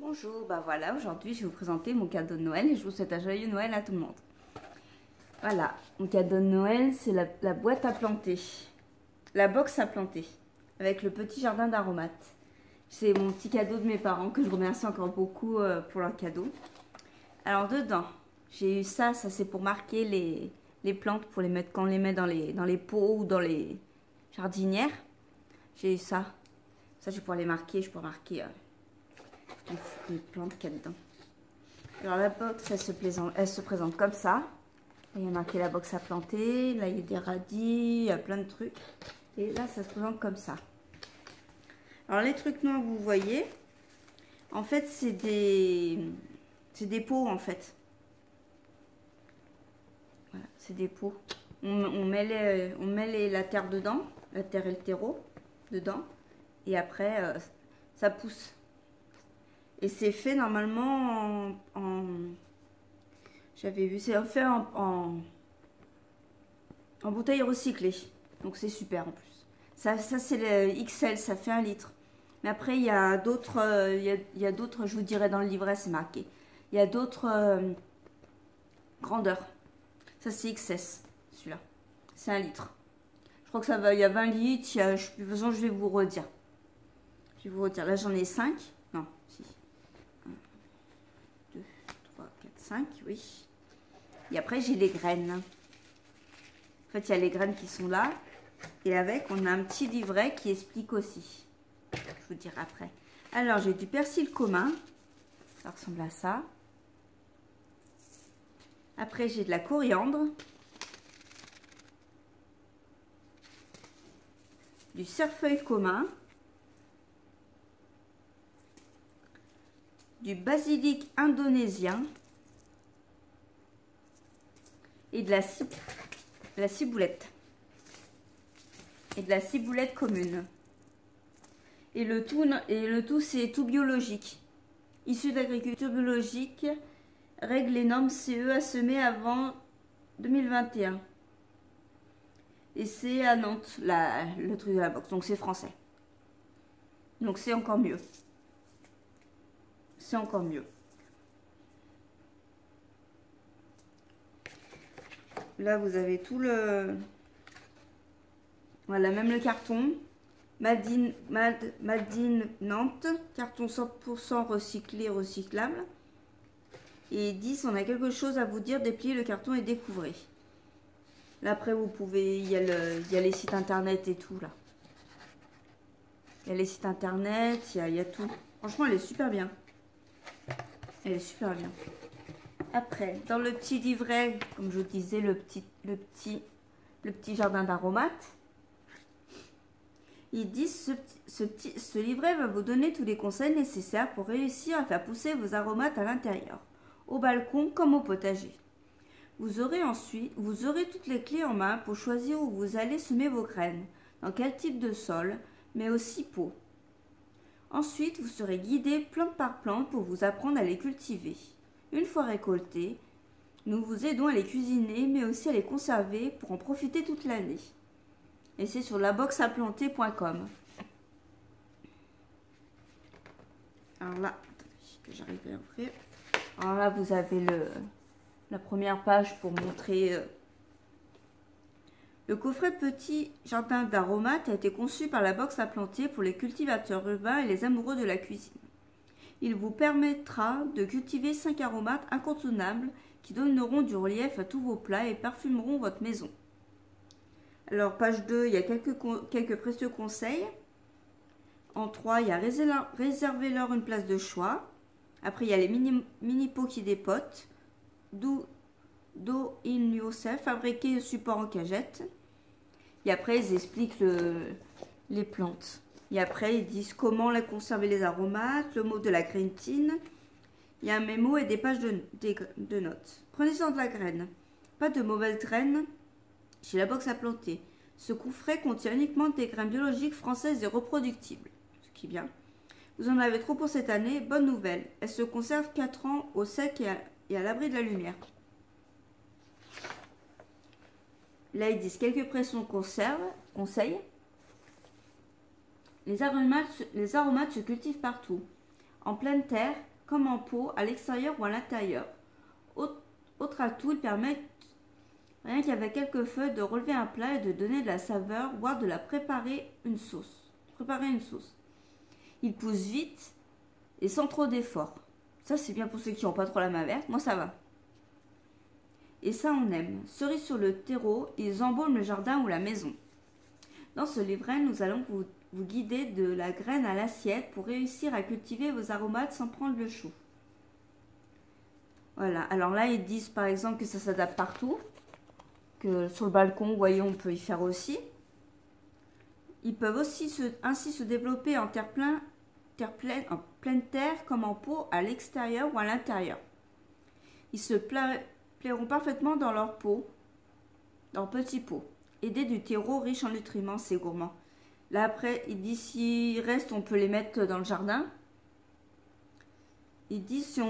Bonjour, bah voilà, aujourd'hui je vais vous présenter mon cadeau de Noël et je vous souhaite un joyeux Noël à tout le monde. Voilà, mon cadeau de Noël, c'est la boîte à planter, la box à planter, avec le petit jardin d'aromates. C'est mon petit cadeau de mes parents que je remercie encore beaucoup pour leur cadeau. Alors dedans, j'ai eu ça c'est pour marquer les plantes, pour les mettre quand on les met dans les pots ou dans les jardinières. J'ai eu ça je vais pouvoir les marquer, je peux marquer les plantes qu'il y a dedans. Alors la box, elle se présente comme ça. Là, il y a marqué la box à planter. Là, il y a des radis, il y a plein de trucs. Et là, ça se présente comme ça. Alors les trucs noirs, vous voyez, en fait, c'est des pots, en fait. Voilà, c'est des pots. On met la terre dedans, la terre et le terreau dedans. Et après, ça pousse. Et c'est fait normalement j'avais vu, c'est fait en bouteille recyclée. Donc c'est super en plus. Ça c'est le XL, ça fait 1 litre. Mais après, il y a d'autres, il y a d'autres, je vous dirai dans le livret, c'est marqué. Il y a d'autres grandeurs. Ça c'est XS, celui-là. C'est 1 litre. Je crois que ça va, il y a 20 litres. De toute façon, je vais vous redire. Je vais vous redire. Là, j'en ai 5. Non, si. 1, 2, 3, 4, 5, oui. Et après, j'ai les graines. En fait, il y a les graines qui sont là. Et avec, on a un petit livret qui explique aussi. Je vous dirai après. Alors, j'ai du persil commun. Ça ressemble à ça. Après, j'ai de la coriandre. Du cerfeuil commun. Du basilic indonésien. Et de la ciboulette. Et de la ciboulette commune. Et le tout c'est tout biologique. Issu d'agriculture biologique, règle les normes CE à semer avant 2021. Et c'est à Nantes, le truc de la box. Donc c'est français. Donc c'est encore mieux. C'est encore mieux. Là, vous avez tout le... Voilà, même le carton. Made in Nantes. Carton 100% recyclé, recyclable. Et 10, on a quelque chose à vous dire. Dépliez le carton et découvrez. Là, après, vous pouvez... Il y a les sites internet et tout, là. Il y a les sites internet, il y a tout. Franchement, elle est super bien. Elle est super bien. Après, dans le petit livret, comme je vous disais, le petit jardin d'aromates, ils disent ce livret va vous donner tous les conseils nécessaires pour réussir à faire pousser vos aromates à l'intérieur, au balcon comme au potager. Vous aurez toutes les clés en main pour choisir où vous allez semer vos graines, dans quel type de sol, mais aussi pot. Ensuite, vous serez guidé plante par plante pour vous apprendre à les cultiver. Une fois récoltés, nous vous aidons à les cuisiner, mais aussi à les conserver pour en profiter toute l'année. Et c'est sur laboxaplanter.com. Alors là, attendez, que j'arrive à ouvrir. Alors là, vous avez la première page pour montrer... Le coffret Petit Jardin d'Aromates a été conçu par la box à planter pour les cultivateurs urbains et les amoureux de la cuisine. Il vous permettra de cultiver 5 aromates incontournables qui donneront du relief à tous vos plats et parfumeront votre maison. Alors, page 2, il y a quelques précieux conseils. En 3, il y a réservez-leur une place de choix. Après, il y a les mini pots qui dépotent. Do in yourself, fabriquer support en cagette. Et après, ils expliquent les plantes. Et après, ils disent comment conserver les aromates, le mot de la grainetine. Il y a un mémo et des pages de notes. Prenez-en de la graine. Pas de mauvaises graines chez la box à planter. Ce coffret contient uniquement des graines biologiques françaises et reproductibles. Ce qui est bien. Vous en avez trop pour cette année. Bonne nouvelle. Elles se conservent 4 ans au sec et à l'abri de la lumière. Là, ils disent quelques conseils. Les aromates se cultivent partout. En pleine terre, comme en pot, à l'extérieur ou à l'intérieur. Autre atout, ils permettent, rien qu'avec quelques feuilles, de relever un plat et de donner de la saveur, voire de la préparer une sauce. Ils poussent vite et sans trop d'efforts. Ça, c'est bien pour ceux qui n'ont pas trop la main verte. Moi, ça va. Et ça, on aime. Cerise sur le terreau, ils embaument le jardin ou la maison. Dans ce livret, nous allons vous guider de la graine à l'assiette pour réussir à cultiver vos aromates sans prendre le chou. Voilà. Alors là, ils disent par exemple que ça s'adapte partout. Que sur le balcon, vous voyez, on peut y faire aussi. Ils peuvent aussi ainsi se développer en en pleine terre comme en pot à l'extérieur ou à l'intérieur. Ils se plairont parfaitement dans leur pot, dans petits pots, aidés du terreau riche en nutriments, c'est gourmand. Là après, ils disent s'il reste, on peut les mettre dans le jardin. Ils disent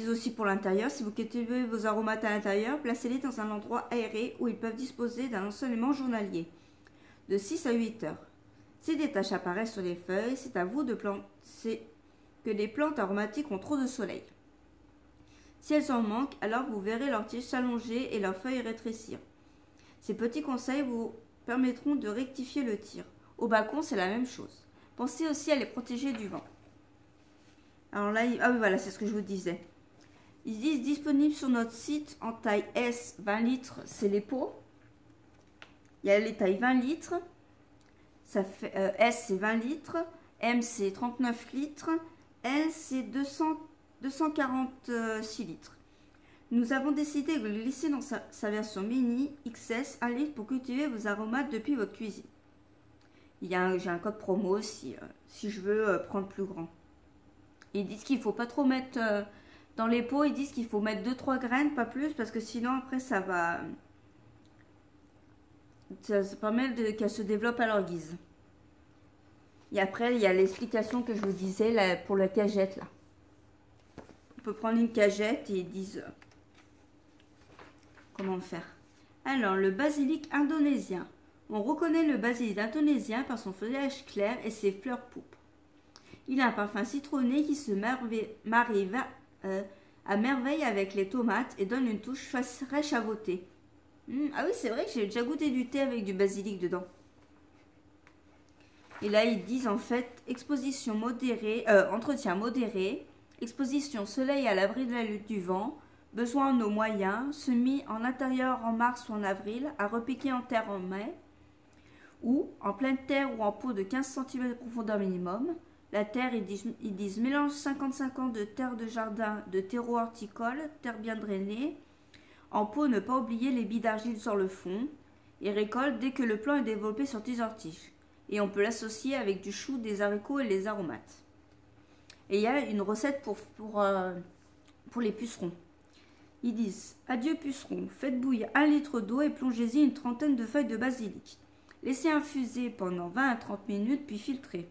aussi pour l'intérieur, si vous cultivez vos aromates à l'intérieur, placez-les dans un endroit aéré où ils peuvent disposer d'un ensoleillement journalier de 6 à 8 heures. Si des taches apparaissent sur les feuilles, c'est à vous de penser que les plantes aromatiques ont trop de soleil. Si elles en manquent, alors vous verrez leurs tiges s'allonger et leurs feuilles rétrécir. Ces petits conseils vous permettront de rectifier le tir. Au balcon, c'est la même chose. Pensez aussi à les protéger du vent. Alors là, ah oui, voilà, c'est ce que je vous disais. Ils disent disponibles sur notre site en taille S, 20 litres, c'est les pots. Il y a les tailles 20 litres. Ça fait, S, c'est 20 litres. M, c'est 39 litres. L, c'est 246 litres. Nous avons décidé de le laisser dans sa version mini XS 1 litre pour cultiver vos aromates depuis votre cuisine. J'ai un code promo aussi, si je veux prendre plus grand. Ils disent qu'il ne faut pas trop mettre dans les pots, ils disent qu'il faut mettre 2-3 graines, pas plus, parce que sinon après ça va... Ça permet qu'elles se développent à leur guise. Et après, il y a l'explication que je vous disais là, pour la cagette. Là. On peut prendre une cagette et ils disent comment faire. Alors, le basilic indonésien. On reconnaît le basilic indonésien par son feuillage clair et ses fleurs pourpres. Il a un parfum citronné qui se marie à merveille avec les tomates et donne une touche fraîche à vos thés. Ah oui, c'est vrai que j'ai déjà goûté du thé avec du basilic dedans. Et là, ils disent en fait exposition modérée, entretien modéré, exposition soleil à l'abri de la lutte du vent, besoin en eau moyen, semis en intérieur en mars ou en avril, à repiquer en terre en mai, ou en pleine terre ou en pot de 15 cm de profondeur minimum. La terre, ils disent mélange 50-50 de terre de jardin, de terreau horticole, terre bien drainée. En pot, ne pas oublier les billes d'argile sur le fond. Et récolte dès que le plant est développé sur plusieurs tiges. Et on peut l'associer avec du chou, des haricots et les aromates. Et il y a une recette pour les pucerons. Ils disent « Adieu pucerons, faites bouillir 1 litre d'eau et plongez-y une trentaine de feuilles de basilic. Laissez infuser pendant 20 à 30 minutes puis filtrez.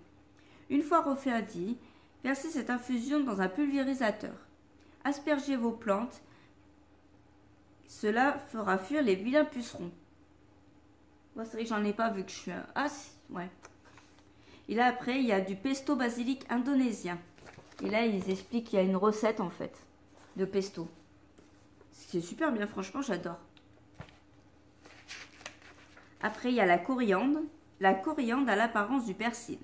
Une fois refroidi, versez cette infusion dans un pulvérisateur. Aspergez vos plantes. Cela fera fuir les vilains pucerons. » Bon, c'est vrai que j'en ai pas vu que je suis... Ah, ouais. Et là, après, il y a du pesto basilic indonésien. Et là, ils expliquent qu'il y a une recette, en fait, de pesto. C'est super bien, franchement, j'adore. Après, il y a la coriandre. La coriandre a l'apparence du persil,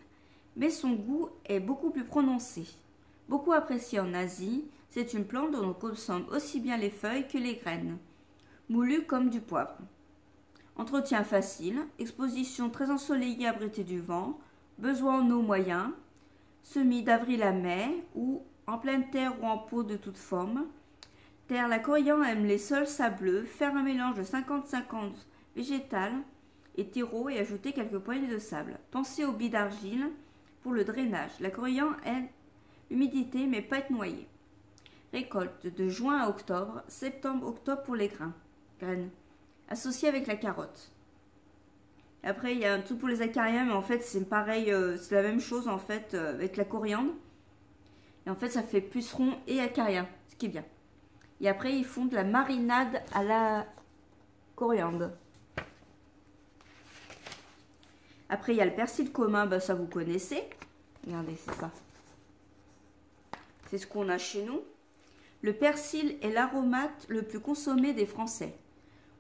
mais son goût est beaucoup plus prononcé. Beaucoup appréciée en Asie, c'est une plante dont on consomme aussi bien les feuilles que les graines, moulues comme du poivre. Entretien facile, exposition très ensoleillée abritée du vent, besoin en eau moyen, semis d'avril à mai ou en pleine terre ou en pot de toute forme. Terre, la coriandre aime les sols sableux, faire un mélange de 50-50 végétal et terreau et ajouter quelques poignées de sable. Pensez aux billes d'argile pour le drainage. La coriandre aime l'humidité mais pas être noyée. Récolte de juin à octobre, septembre-octobre pour les graines. Associé avec la carotte. Après, il y a un truc pour les acariens, mais en fait, c'est pareil, c'est la même chose en fait avec la coriandre. Et en fait, ça fait puceron et acarien, ce qui est bien. Et après, ils font de la marinade à la coriandre. Après, il y a le persil commun, bah, ça vous connaissez. Regardez, c'est ça. c'est ce qu'on a chez nous. Le persil est l'aromate le plus consommé des Français.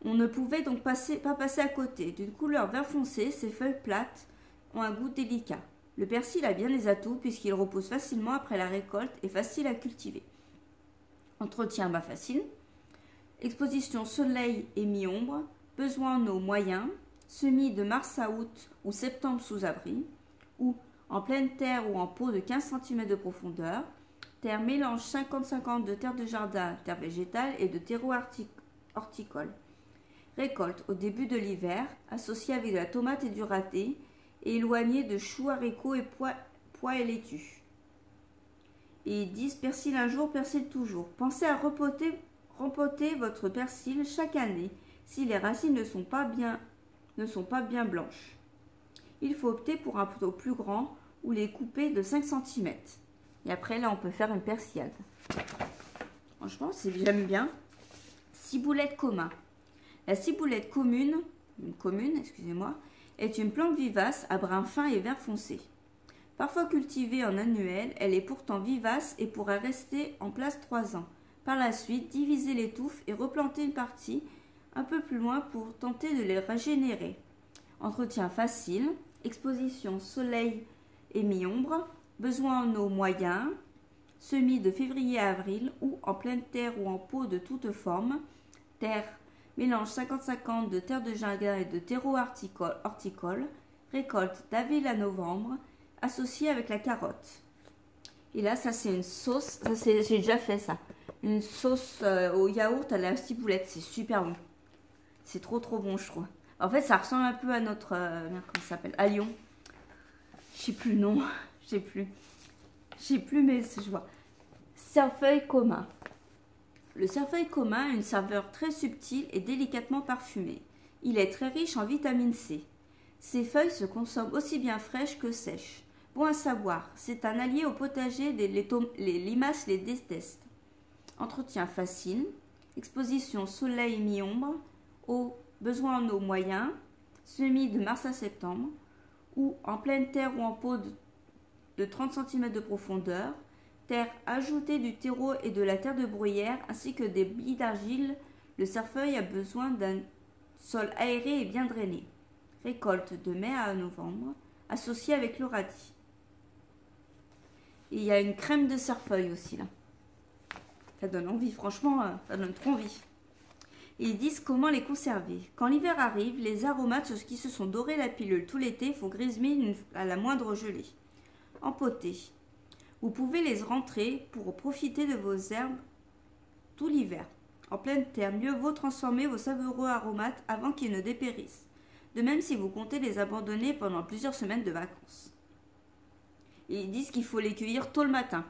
On ne pouvait donc pas passer à côté. D'une couleur vert foncé, ses feuilles plates ont un goût délicat. Le persil a bien des atouts puisqu'il repose facilement après la récolte et facile à cultiver. Entretien facile. Exposition soleil et mi-ombre. Besoin en eau moyen. Semis de mars à août ou septembre sous abri. Ou en pleine terre ou en pot de 15 cm de profondeur. Terre mélange 50-50 de terre de jardin, terre végétale et de terreau horticole. Récolte au début de l'hiver, associée avec de la tomate et du raté, et éloignée de choux, haricots et pois et laitues. Et ils disent persil un jour, persil toujours. Pensez à rempoter votre persil chaque année si les racines ne sont pas bien blanches. Il faut opter pour un poteau plus grand ou les couper de 5 cm. Et après, là, on peut faire une persillade. Franchement, j'aime bien. Ciboulette commun. La ciboulette commune, est une plante vivace à brun fin et vert foncé. Parfois cultivée en annuel, elle est pourtant vivace et pourra rester en place 3 ans. Par la suite, diviser les touffes et replanter une partie un peu plus loin pour tenter de les régénérer. Entretien facile, exposition soleil et mi-ombre, besoin en eau moyen, semis de février à avril ou en pleine terre ou en pot de toute forme, terre mélange 50-50 de terre de jardin et de terreau horticole, récolte d'avril à novembre, associée avec la carotte. Et là, ça c'est une sauce, j'ai déjà fait ça, une sauce au yaourt à la ciboulette, c'est super bon. C'est trop bon, je trouve. En fait, ça ressemble un peu à notre, comment ça s'appelle, à Lyon. Je sais plus le nom, je sais plus, mais je vois. Cerfeuil commun. Le cerfeuil commun a une saveur très subtile et délicatement parfumée. Il est très riche en vitamine C. Ses feuilles se consomment aussi bien fraîches que sèches. Bon à savoir, c'est un allié au potager, les limaces les détestent. Entretien facile. Exposition soleil mi-ombre. Besoin en eau moyen. Semis de mars à septembre. Ou en pleine terre ou en pot de 30 cm de profondeur. Terre ajoutée du terreau et de la terre de bruyère ainsi que des billes d'argile. Le cerfeuil a besoin d'un sol aéré et bien drainé. Récolte de mai à novembre, associée avec le radis. Et il y a une crème de cerfeuil aussi là. Ça donne envie, franchement, ça donne trop envie. Et ils disent comment les conserver. Quand l'hiver arrive, les aromates qui se sont dorés la pilule tout l'été font grismer à la moindre gelée. Empoter. Vous pouvez les rentrer pour profiter de vos herbes tout l'hiver. En pleine terre, mieux vaut transformer vos savoureux aromates avant qu'ils ne dépérissent. De même si vous comptez les abandonner pendant plusieurs semaines de vacances. Et ils disent qu'il faut les cueillir tôt le matin.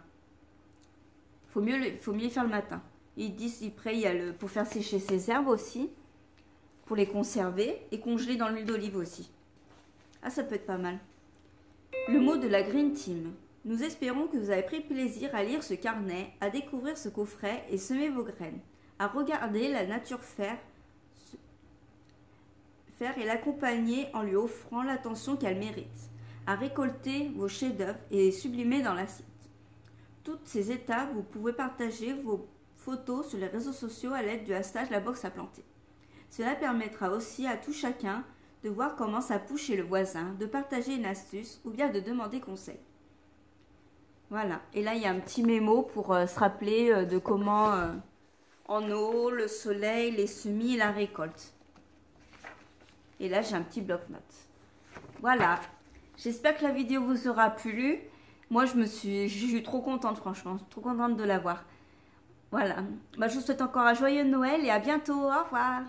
Faut mieux faire le matin. Ils disent après, il y a pour faire sécher ces herbes aussi, pour les conserver et congeler dans l'huile d'olive aussi. Ah, ça peut être pas mal. Le mot de la Green Team. Nous espérons que vous avez pris plaisir à lire ce carnet, à découvrir ce coffret et semer vos graines, à regarder la nature faire et l'accompagner en lui offrant l'attention qu'elle mérite, à récolter vos chefs-d'œuvre et les sublimer dans l'assiette. Toutes ces étapes, vous pouvez partager vos photos sur les réseaux sociaux à l'aide du hashtag La Box à Planter. Cela permettra aussi à tout chacun de voir comment ça pousse chez le voisin, de partager une astuce ou bien de demander conseil. Voilà, et là il y a un petit mémo pour se rappeler de comment en eau, le soleil, les semis et la récolte. Et là j'ai un petit bloc-notes. Voilà, j'espère que la vidéo vous aura plu. Moi je suis trop contente, franchement, trop contente de l'avoir. Voilà, je vous souhaite encore un joyeux Noël et à bientôt, au revoir.